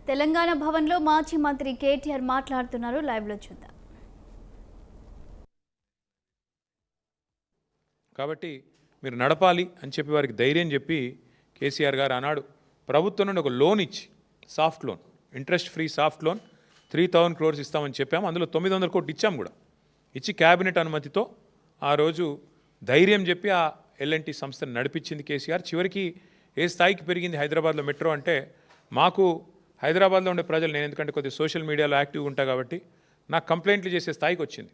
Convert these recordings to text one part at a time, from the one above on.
తెలంగాణ భవన్లో మాజీ మంత్రి కేటీఆర్ మాట్లాడుతున్నారు. లైవ్లో చూద్దాం. కాబట్టి మీరు నడపాలి అని చెప్పి వారికి ధైర్యం చెప్పి కేసీఆర్ గారు అన్నాడు ప్రభుత్వం నుండి ఒక లోన్ ఇచ్చి soft loan, interest free soft loan 3000 crores ఇస్తామని చెప్పాము. అందులో 900 కోట్లు ఇచ్చాము కూడా. ఇచ్చి క్యాబినెట్ అనుమతితో ఆ రోజు ధైర్యం చెప్పి ఆ L&T సంస్థను నడిపించింది కేసీఆర్. చివరికి ఏ స్థాయికి పెరిగింది హైదరాబాద్లో మెట్రో అంటే, మాకు హైదరాబాద్లో ఉండే ప్రజలు, నేను ఎందుకంటే కొద్దిగా సోషల్ మీడియాలో యాక్టివ్గా ఉంటా కాబట్టి నాకు కంప్లైంట్లు చేసే స్థాయికి వచ్చింది.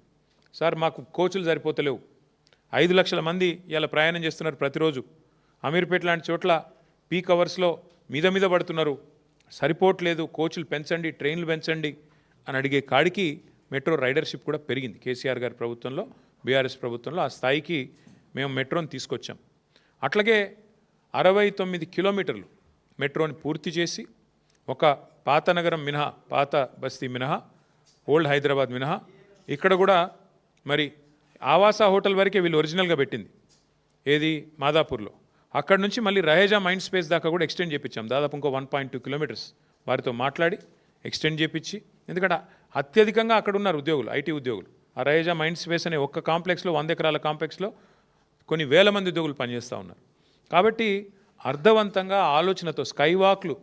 సార్ మాకు కోచులు సరిపోతలేవు, 5 లక్షల మంది ఇలా ప్రయాణం చేస్తున్నారు ప్రతిరోజు, అమీర్పేట లాంటి చోట్ల పీక్ అవర్స్లో మీద పడుతున్నారు, సరిపోవట్లేదు, కోచులు పెంచండి, ట్రైన్లు పెంచండి అని అడిగే కాడికి మెట్రో రైడర్షిప్ కూడా పెరిగింది. కేసీఆర్ గారి ప్రభుత్వంలో, బీఆర్ఎస్ ప్రభుత్వంలో ఆ స్థాయికి మేము మెట్రోని తీసుకొచ్చాం. అట్లాగే 69 కిలోమీటర్లు మెట్రోని పూర్తి చేసి, ఒక పాత నగరం మినహా, పాత బస్తీ మినహా, ఓల్డ్ హైదరాబాద్ మినహా ఇక్కడ కూడా మరి ఆవాస హోటల్ వరకే వీళ్ళు ఒరిజినల్గా పెట్టింది, ఏది మాదాపూర్లో. అక్కడ నుంచి మళ్ళీ రహేజా మైండ్ స్పేస్ దాకా కూడా ఎక్స్టెండ్ చేయించాం. దాదాపు ఇంకో 1.2 కిలోమీటర్స్ వారితో మాట్లాడి ఎక్స్టెండ్ చేయించి, ఎందుకంటే అత్యధికంగా అక్కడ ఉన్నారు ఉద్యోగులు, ఐటీ ఉద్యోగులు. ఆ రహేజా మైండ్ స్పేస్ అనే ఒక్క కాంప్లెక్స్లో, 100 ఎకరాల కాంప్లెక్స్లో కొన్ని వేల మంది ఉద్యోగులు పనిచేస్తూ ఉన్నారు. కాబట్టి అర్థవంతంగా ఆలోచనతో స్కై వాక్లు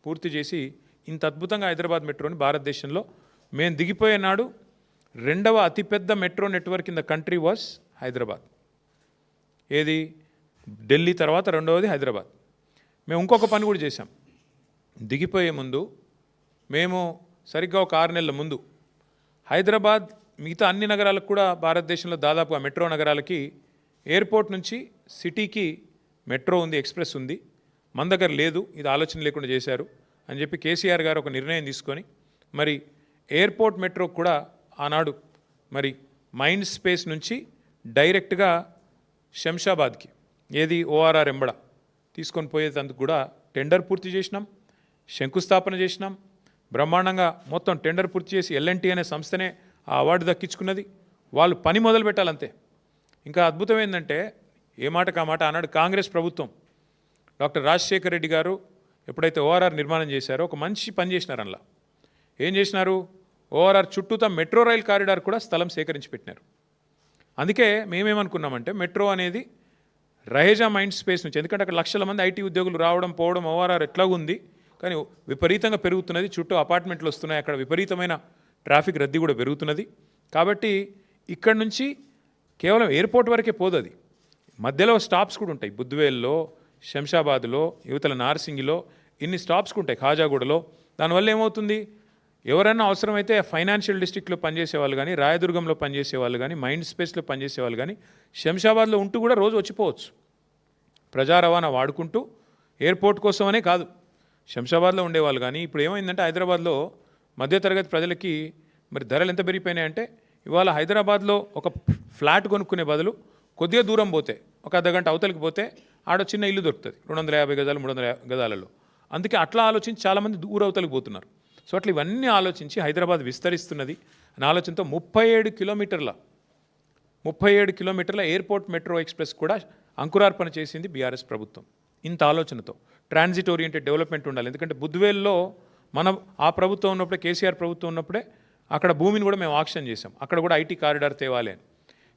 పూర్తి చేసి ఇంత అద్భుతంగా హైదరాబాద్ మెట్రోని భారతదేశంలో మేము దిగిపోయే నాడు 2వ అతిపెద్ద metro network in the country was Hyderabad. ఏది, ఢిల్లీ తర్వాత 2వది హైదరాబాద్. మేము ఇంకొక పని కూడా చేశాం. దిగిపోయే ముందు మేము సరిగ్గా ఒక 6 నెలల ముందు హైదరాబాద్ మిగతా అన్ని నగరాలకు కూడా, భారతదేశంలో దాదాపుగా మెట్రో నగరాలకి ఎయిర్పోర్ట్ నుంచి సిటీకి మెట్రో ఉంది, ఎక్స్ప్రెస్ ఉంది, మన దగ్గర లేదు, ఇది ఆలోచన లేకుండా చేశారు అని చెప్పి కేసీఆర్ గారు ఒక నిర్ణయం తీసుకొని మరి ఎయిర్పోర్ట్ మెట్రో కూడా ఆనాడు మరి మైండ్ స్పేస్ నుంచి డైరెక్ట్గా శంషాబాద్కి, ఏది ORR ఎంబడ తీసుకొని పోయేందుకు కూడా టెండర్ పూర్తి చేసినాం, శంకుస్థాపన చేసినాం. బ్రహ్మాండంగా మొత్తం టెండర్ పూర్తి చేసి L&T అనే సంస్థనే ఆ అవార్డు దక్కించుకున్నది. వాళ్ళు పని మొదలు పెట్టాలంతే. ఇంకా అద్భుతం ఏంటంటే, ఏ మాటకు ఆ మాట ఆనాడు కాంగ్రెస్ ప్రభుత్వం, డాక్టర్ రాజశేఖర్ రెడ్డి గారు ఎప్పుడైతే ORR నిర్మాణం చేశారో ఒక మంచి పని చేసినారు. అందులో ఏం చేసినారు, ORR చుట్టూతా మెట్రో రైల్ కారిడార్ కూడా స్థలం సేకరించి పెట్టినారు. అందుకే మేమేమనుకున్నామంటే, మెట్రో అనేది రహేజా మైండ్ స్పేస్ నుంచి, ఎందుకంటే అక్కడ లక్షల మంది ఐటీ ఉద్యోగులు రావడం పోవడం, ORR ఎట్లాగుంది కానీ విపరీతంగా పెరుగుతున్నది, చుట్టూ అపార్ట్మెంట్లు వస్తున్నాయి, అక్కడ విపరీతమైన ట్రాఫిక్ రద్దీ కూడా పెరుగుతున్నది. కాబట్టి ఇక్కడ నుంచి కేవలం ఎయిర్పోర్ట్ వరకే పోదు, అది మధ్యలో స్టాప్స్ కూడా ఉంటాయి. బుద్వేల్లో, శంషాబాద్లో, యువతల నార్సింగిలో ఇన్ని స్టాప్స్ ఉంటాయి, ఖాజాగూడలో. దానివల్ల ఏమవుతుంది, ఎవరైనా అవసరమైతే ఫైనాన్షియల్ డిస్ట్రిక్ట్లో పనిచేసే వాళ్ళు కానీ, రాయదుర్గంలో పనిచేసే వాళ్ళు కానీ, మైండ్ స్పేస్లో పనిచేసే వాళ్ళు కానీ శంషాబాద్లో ఉంటూ కూడా రోజు వచ్చిపోవచ్చు. ప్రజా రవాణా వాడుకుంటూ, ఎయిర్పోర్ట్ కోసమనే కాదు, శంషాబాద్లో ఉండేవాళ్ళు కానీ. ఇప్పుడు ఏమైందంటే, హైదరాబాద్లో మధ్యతరగతి ప్రజలకి మరి ధరలు ఎంత పెరిగిపోయినాయంటే, ఇవాళ హైదరాబాద్లో ఒక ఫ్లాట్ కొనుక్కునే బదులు కొద్దిగా దూరం పోతే, ఒక అర్ధగంట అవతలికి పోతే ఆడ చిన్న ఇల్లు దొరుకుతుంది, 250 గజాలు 300 గజాలలో. అందుకే అట్లా ఆలోచించి చాలామంది దూర అవతలికి పోతున్నారు. సో అట్లా ఇవన్నీ ఆలోచించి హైదరాబాద్ విస్తరిస్తున్నది అనే ఆలోచనతో 37 కిలోమీటర్ల ఎయిర్పోర్ట్ మెట్రో ఎక్స్ప్రెస్ కూడా అంకురార్పణ చేసింది బీఆర్ఎస్ ప్రభుత్వం. ఇంత ఆలోచనతో ట్రాన్సిట్ ఓరియంటెడ్ డెవలప్మెంట్ ఉండాలి. ఎందుకంటే బుద్వేల్లో మనం ఆ ప్రభుత్వం ఉన్నప్పుడే, కేసీఆర్ ప్రభుత్వం ఉన్నప్పుడే అక్కడ భూమిని కూడా మేము ఆక్షన్ చేసాం, అక్కడ కూడా ఐటీ కారిడార్ తేవాలి అని.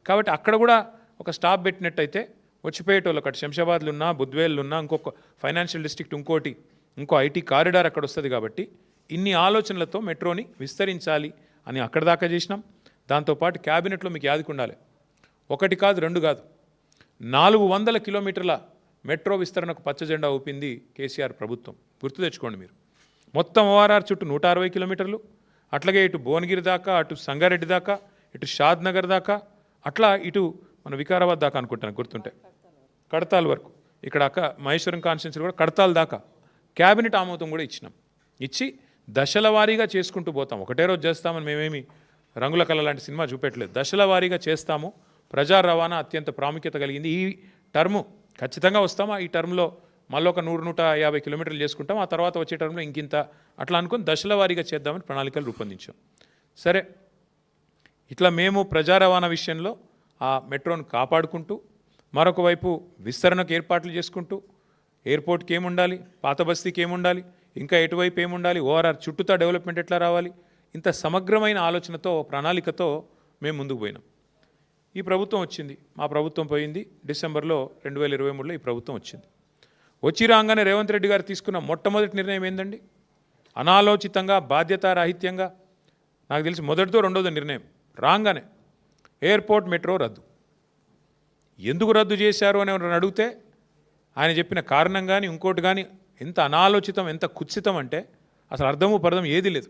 కాబట్టి అక్కడ కూడా ఒక స్టాప్ పెట్టినట్టయితే వచ్చిపోయేటోళ్ళు, అక్కడ శంషాబాద్లో ఉన్నా, బుద్వేల్లో ఉన్నా, ఇంకొక ఫైనాన్షియల్ డిస్ట్రిక్ట్ ఇంకో ఐటీ కారిడార్ అక్కడ వస్తుంది. కాబట్టి ఇన్ని ఆలోచనలతో మెట్రోని విస్తరించాలి అని అక్కడ దాకా చేసినాం. దాంతోపాటు క్యాబినెట్లో మీకు యాదికి ఉండాలి, 1 కాదు 2 కాదు, 400 కిలోమీటర్ల మెట్రో విస్తరణకు పచ్చ జెండా ఊపింది కేసీఆర్ ప్రభుత్వం. గుర్తు తెచ్చుకోండి మీరు. మొత్తం ORR చుట్టూ 160 కిలోమీటర్లు, అట్లాగే ఇటు భువనగిరి దాకా, అటు సంగారెడ్డి దాకా, ఇటు షాద్ నగర్ దాకా, అట్లా ఇటు మన వికారాబాద్ దాకా అనుకుంటాను గుర్తుంటే, కడతాల్ వరకు, ఇక్కడ మహేశ్వరం కాన్స్టిట్యున్సీ కూడా కడతాల్ దాకా క్యాబినెట్ ఆమోదం కూడా ఇచ్చినాం. ఇచ్చి దశల వారీగా చేసుకుంటూ పోతాం. ఒకటే రోజు చేస్తామని మేమేమి రంగుల కళ లాంటి సినిమా చూపెట్టలేదు. దశల వారీగా చేస్తాము. ప్రజా రవాణా అత్యంత ప్రాముఖ్యత కలిగింది. ఈ టర్ము ఖచ్చితంగా వస్తాము. ఈ టర్మ్లో మళ్ళీ ఒక 100-150 కిలోమీటర్లు చేసుకుంటాం. ఆ తర్వాత వచ్చే టర్మ్లో ఇంకింత అట్లా అనుకుని దశల వారీగా చేద్దామని ప్రణాళికలు రూపొందించాం. సరే, ఇట్లా మేము ప్రజా రవాణా విషయంలో ఆ మెట్రోను కాపాడుకుంటూ, మరొక వైపు విస్తరణకు ఏర్పాట్లు చేసుకుంటూ, ఎయిర్పోర్ట్కి ఏముండాలి, పాత బస్తీకి ఏముండాలి, ఇంకా ఎటువైపు ఏముండాలి, ఓఆర్ఆర్ చుట్టూతా డెవలప్మెంట్ ఎట్లా రావాలి, ఇంత సమగ్రమైన ఆలోచనతో ప్రణాళికతో మేము ముందుకు పోయినాం. ఈ ప్రభుత్వం వచ్చింది, మా ప్రభుత్వం పోయింది. డిసెంబర్లో 2023లో ఈ ప్రభుత్వం వచ్చింది. వచ్చి రాగానే రేవంత్ రెడ్డి గారు తీసుకున్న మొట్టమొదటి నిర్ణయం ఏందండి? అనాలోచితంగా బాధ్యతారాహిత్యంగా, నాకు తెలిసి మొదటిదో రెండోదో నిర్ణయం రాగానే ఎయిర్పోర్ట్ మెట్రో రద్దు. ఎందుకు రద్దు చేశారు అని ఎవరైనా అడిగితే ఆయన చెప్పిన కారణం కానీ ఇంకోటి కానీ ఎంత అనాలోచితం, ఎంత కుత్సితం అంటే అసలు అర్థము పర్థం ఏది లేదు.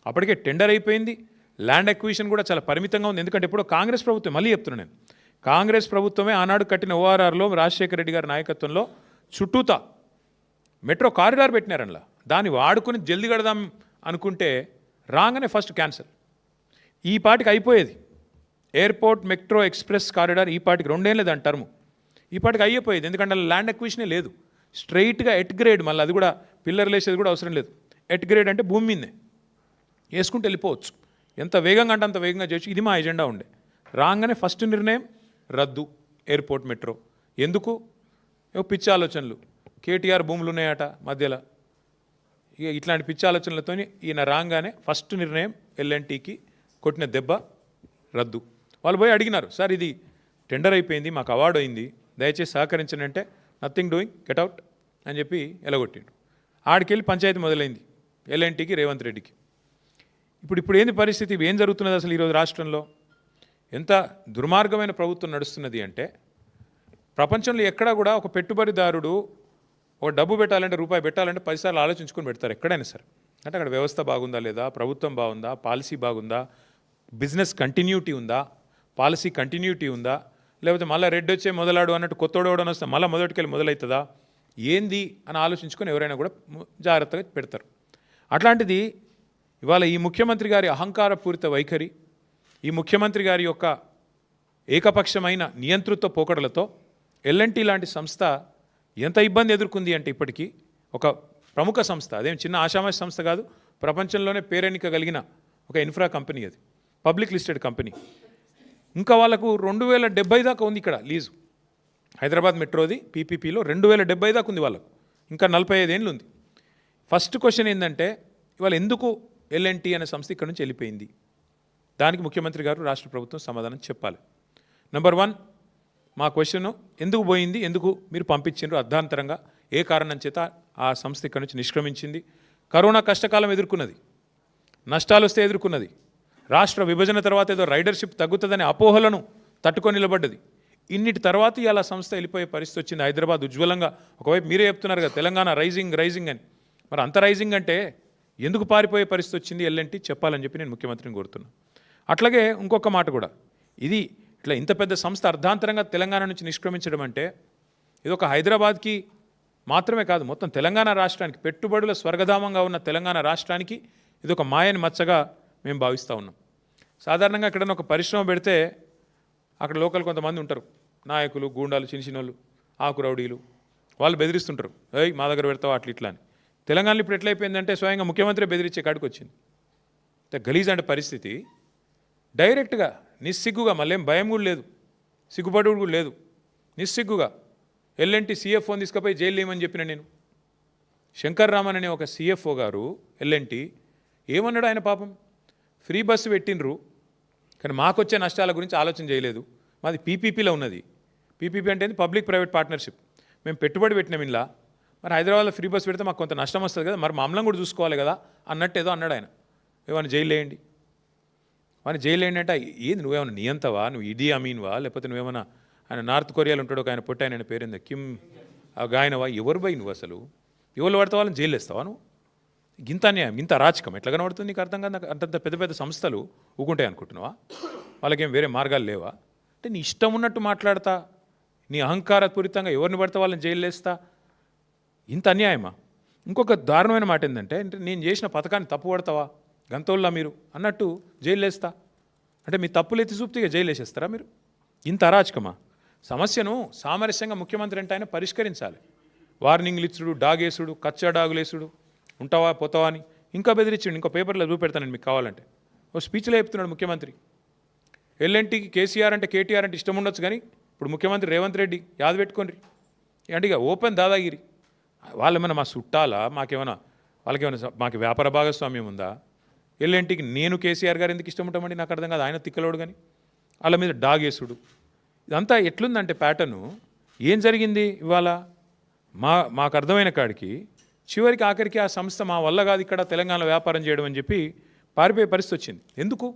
అప్పటికే టెండర్ అయిపోయింది, ల్యాండ్ అక్విజిషన్ కూడా చాలా పరిమితంగా ఉంది. ఎందుకంటే ఎప్పుడో కాంగ్రెస్ ప్రభుత్వం, మళ్ళీ చెప్తున్నాను నేను, కాంగ్రెస్ ప్రభుత్వమే ఆనాడు కట్టిన ఓఆర్ఆర్లో రాజశేఖర రెడ్డి గారి నాయకత్వంలో చుట్టూతా మెట్రో కారిడార్ పెట్టినారనలా. దాన్ని వాడుకుని జల్దీ కడదాం అనుకుంటే రాగానే ఫస్ట్ క్యాన్సల్. ఈ పాటికి అయిపోయేది ఎయిర్పోర్ట్ మెట్రో ఎక్స్ప్రెస్ కారిడార్, ఈ పాటికి 2 ఏళ్ళే దాని టర్ము, ఈ పాటికి అయిపోయేది. ఎందుకంటే అలా ల్యాండ్ అక్విజిషనే లేదు. స్ట్రైట్గా ఎట్ గ్రేడ్, మళ్ళీ అది కూడా పిల్లర్లు వేసేది కూడా అవసరం లేదు. ఎట్ గ్రేడ్ అంటే భూమి మీదే వేసుకుంటూ వెళ్ళిపోవచ్చు. ఎంత వేగంగా అంటే అంత వేగంగా చేయొచ్చు. ఇది మా ఎజెండా ఉండే. రాగానే ఫస్ట్ నిర్ణయం రద్దు ఎయిర్పోర్ట్ మెట్రో. ఎందుకు? పిచ్చి ఆలోచనలు. కేటీఆర్ భూములు ఉన్నాయట మధ్యలో, ఇక ఇట్లాంటి పిచ్చి ఆలోచనలతో ఈయన రాగానే ఫస్ట్ నిర్ణయం ఎల్ఎన్టీకి కొట్టిన దెబ్బ రద్దు. వాళ్ళు పోయి అడిగినారు, సార్ ఇది టెండర్ అయిపోయింది, మాకు అవార్డు అయింది, దయచేసి సహకరించండి అంటే నథింగ్ డూయింగ్, గెట్ అవుట్ అని చెప్పి ఎలగొట్టిండు. ఆడికెళ్ళి పంచాయతీ మొదలైంది ఎల్ఎన్టీకి, రేవంత్ రెడ్డికి. ఇప్పుడు ఏంది పరిస్థితి? ఏం జరుగుతున్నది అసలు ఈరోజు రాష్ట్రంలో? ఎంత దుర్మార్గమైన ప్రభుత్వం నడుస్తున్నది అంటే, ప్రపంచంలో ఎక్కడా కూడా ఒక పెట్టుబడిదారుడు ఒక డబ్బు పెట్టాలంటే, రూపాయి పెట్టాలంటే 10 సార్లు ఆలోచించుకొని పెడతారు ఎక్కడైనా సరే. అంటే అక్కడ వ్యవస్థ బాగుందా లేదా, ప్రభుత్వం బాగుందా, పాలసీ బాగుందా, బిజినెస్ కంటిన్యూటీ ఉందా, పాలసీ కంటిన్యూటీ ఉందా, లేకపోతే మళ్ళీ రెడ్ వచ్చే మొదలాడు అన్నట్టు కొత్తోడవడం వస్తే మళ్ళీ మొదటికెళ్ళి మొదలవుతుందా, ఏంది అని ఆలోచించుకొని ఎవరైనా కూడా జాగ్రత్తగా పెడతారు. అట్లాంటిది ఇవాళ ఈ ముఖ్యమంత్రి గారి అహంకారపూరిత వైఖరి, ఈ ముఖ్యమంత్రి గారి యొక్క ఏకపక్షమైన నియంతృత్వ పోకడలతో ఎల్ఎన్టీ లాంటి సంస్థ ఎంత ఇబ్బంది ఎదుర్కొంది అంటే, ఇప్పటికీ ఒక ప్రముఖ సంస్థ, అదేం చిన్న ఆషామాష సంస్థ కాదు, ప్రపంచంలోనే పేరెన్నిక కలిగిన ఒక ఇన్ఫ్రా కంపెనీ, అది పబ్లిక్ లిస్టెడ్ కంపెనీ. ఇంకా వాళ్ళకు 2070 దాకా ఉంది ఇక్కడ లీజు. హైదరాబాద్ మెట్రోది పీపీపీలో 2070 దాకా ఉంది వాళ్ళకు, ఇంకా 45 ఏళ్ళు ఉంది. ఫస్ట్ క్వశ్చన్ ఏంటంటే, ఇవాళ ఎందుకు ఎల్ఎన్టీ అనే సంస్థ ఇక్కడ నుంచి వెళ్ళిపోయింది? దానికి ముఖ్యమంత్రి గారు, రాష్ట్ర ప్రభుత్వం సమాధానం చెప్పాలి. నెంబర్ 1, మా క్వశ్చన్ ఎందుకు పోయింది, ఎందుకు మీరు పంపించారు అర్ధాంతరంగా, ఏ కారణం చేత ఆ సంస్థ ఇక్కడ నుంచి నిష్క్రమించింది? కరోనా కష్టకాలం ఎదుర్కొన్నది, నష్టాలు వస్తే ఎదుర్కొన్నది, రాష్ట్ర విభజన తర్వాత ఏదో రైడర్షిప్ తగ్గుతుందనే అపోహలను తట్టుకొని నిలబడ్డది. ఇన్నిటి తర్వాత ఇలా సంస్థ వెళ్ళిపోయే పరిస్థితి వచ్చింది. హైదరాబాద్ ఉజ్వలంగా, ఒకవైపు మీరే చెప్తున్నారు కదా తెలంగాణ రైజింగ్ అని, మరి అంత రైజింగ్ అంటే ఎందుకు పారిపోయే పరిస్థితి వచ్చింది ఎల్ఎన్టీ చెప్పాలని చెప్పి నేను ముఖ్యమంత్రిని కోరుతున్నాను. అట్లాగే ఇంకొక మాట కూడా, ఇది ఇట్లా ఇంత పెద్ద సంస్థ అర్ధాంతరంగా తెలంగాణ నుంచి నిష్క్రమించడం అంటే, ఇది ఒక హైదరాబాద్కి మాత్రమే కాదు, మొత్తం తెలంగాణ రాష్ట్రానికి, పెట్టుబడుల స్వర్గధామంగా ఉన్న తెలంగాణ రాష్ట్రానికి ఇది ఒక మాయని మచ్చగా మేము భావిస్తూ ఉన్నాం. సాధారణంగా ఎక్కడైనా ఒక పరిశ్రమ పెడితే అక్కడ లోకల్ కొంతమంది ఉంటారు, నాయకులు, గూండాలు, చిన్నోళ్ళు, ఆకు రౌడీలు, వాళ్ళు బెదిరిస్తుంటారు, ఏయ్ మా దగ్గర పెడతావా అట్లా ఇట్లా అని. తెలంగాణలో ఇప్పుడు ఎట్లయిపోయిందంటే స్వయంగా ముఖ్యమంత్రి బెదిరించే కాడికి వచ్చింది. గలీజ్ అంటే పరిస్థితి. డైరెక్ట్గా నిస్సిగ్గుగా, మళ్ళేం భయం కూడా లేదు, సిగ్గుపడు కూడా లేదు, నిస్సిగ్గుగా ఎల్ఎన్టీ సిఎఫ్ఓని తీసుకుపోయి జైలు ఏమని చెప్పిన నేను. శంకర్ రామన్ అనే ఒక సిఎఫ్ఓ గారు ఎల్ఎన్టీ ఏమన్నాడు? ఆయన పాపం ఫ్రీ బస్సు పెట్టినరు, కానీ మాకొచ్చే నష్టాల గురించి ఆలోచన చేయలేదు. మాది పీపీపీలో ఉన్నది. పీపీపీ అంటే పబ్లిక్ ప్రైవేట్ పార్ట్నర్షిప్. మేము పెట్టుబడి పెట్టినాం ఇలా, మరి హైదరాబాద్లో ఫ్రీ బస్ పెడితే మాకు కొంత నష్టం వస్తుంది కదా, మరి మమ్మల్ని కూడా చూసుకోవాలి కదా అన్నట్టు ఏదో అన్నాడు ఆయన. ఏమైనా జైలు వేయండి, వాడిని జైలు వేయండి అంటే ఏంది, నువ్వేమైనా నియంతవా, నువ్వు ఇడీ అమీన్వా, లేకపోతే నువ్వేమైనా ఆయన నార్త్ కొరియాలో ఉంటాడు ఒక ఆయన పుట్టి, ఆయన పేరుంది కిమ్ గాయనవా, ఎవరు పోయి నువ్వు అసలు ఎవరు పడితే వాళ్ళని జైలు వేస్తావా నువ్వు? ఇంత అన్యాయం, ఇంత అరాచకం ఎట్లా కనబడుతుంది నీకు అర్థం కాదు. అంతంత పెద్ద పెద్ద సంస్థలు ఊకుంటాయి అనుకుంటున్నావా? వాళ్ళకేం వేరే మార్గాలు లేవా? అంటే నీ ఇష్టం ఉన్నట్టు మాట్లాడతా, నీ అహంకారపూరితంగా ఎవరిని పడితే వాళ్ళని జైలు వేస్తా, ఇంత అన్యాయమా? ఇంకొక దారుణమైన మాట ఏంటంటే, నేను చేసిన పథకాన్ని తప్పు పడతావా గంతోళ్ళ మీరు అన్నట్టు జైలు వేస్తా అంటే, మీ తప్పులు ఎత్తి చూపితే జైలు వేసేస్తారా మీరు? ఇంత అరాచకమా? సమస్యను సామరస్యంగా ముఖ్యమంత్రి అంటే ఆయన పరిష్కరించాలి. వార్నింగ్లు ఇచ్చుడు, డాగేసుడు, కచ్చా డాగులేసుడు, ఉంటావా పోతావా అని ఇంకా బెదిరించాడు. ఇంకో పేపర్లో చూపెడతానండి మీకు కావాలంటే. ఓ స్పీచ్లో చెప్తున్నాడు ముఖ్యమంత్రి, ఎల్ఎన్టీకి కేసీఆర్ అంటే కేటీఆర్ అంటే ఇష్టం ఉండొచ్చు, కానీ ఇప్పుడు ముఖ్యమంత్రి రేవంత్ రెడ్డి యాద పెట్టుకోండి అంటే ఇక ఓపెన్ దాదాగిరి. వాళ్ళేమైనా మా చుట్టాలా, మాకేమైనా వాళ్ళకి ఏమైనా మాకు వ్యాపార భాగస్వామ్యం ఉందా? ఎల్ఎన్టీకి నేను కేసీఆర్ గారు ఎందుకు ఇష్టం ఉంటామండి? నాకు అర్థం కాదు. ఆయన తిక్కలోడు కానీ వాళ్ళ మీద డాగేసుడు ఇదంతా ఎట్లుందంటే ప్యాటర్ను. ఏం జరిగింది ఇవాళ? మాకు అర్థమైన కాడికి చివరికి ఆఖరికి ఆ సంస్థ మా వల్ల కాదు ఇక్కడ తెలంగాణలో వ్యాపారం చేయడం అని చెప్పి పారిపోయే పరిస్థితి వచ్చింది. ఎందుకు?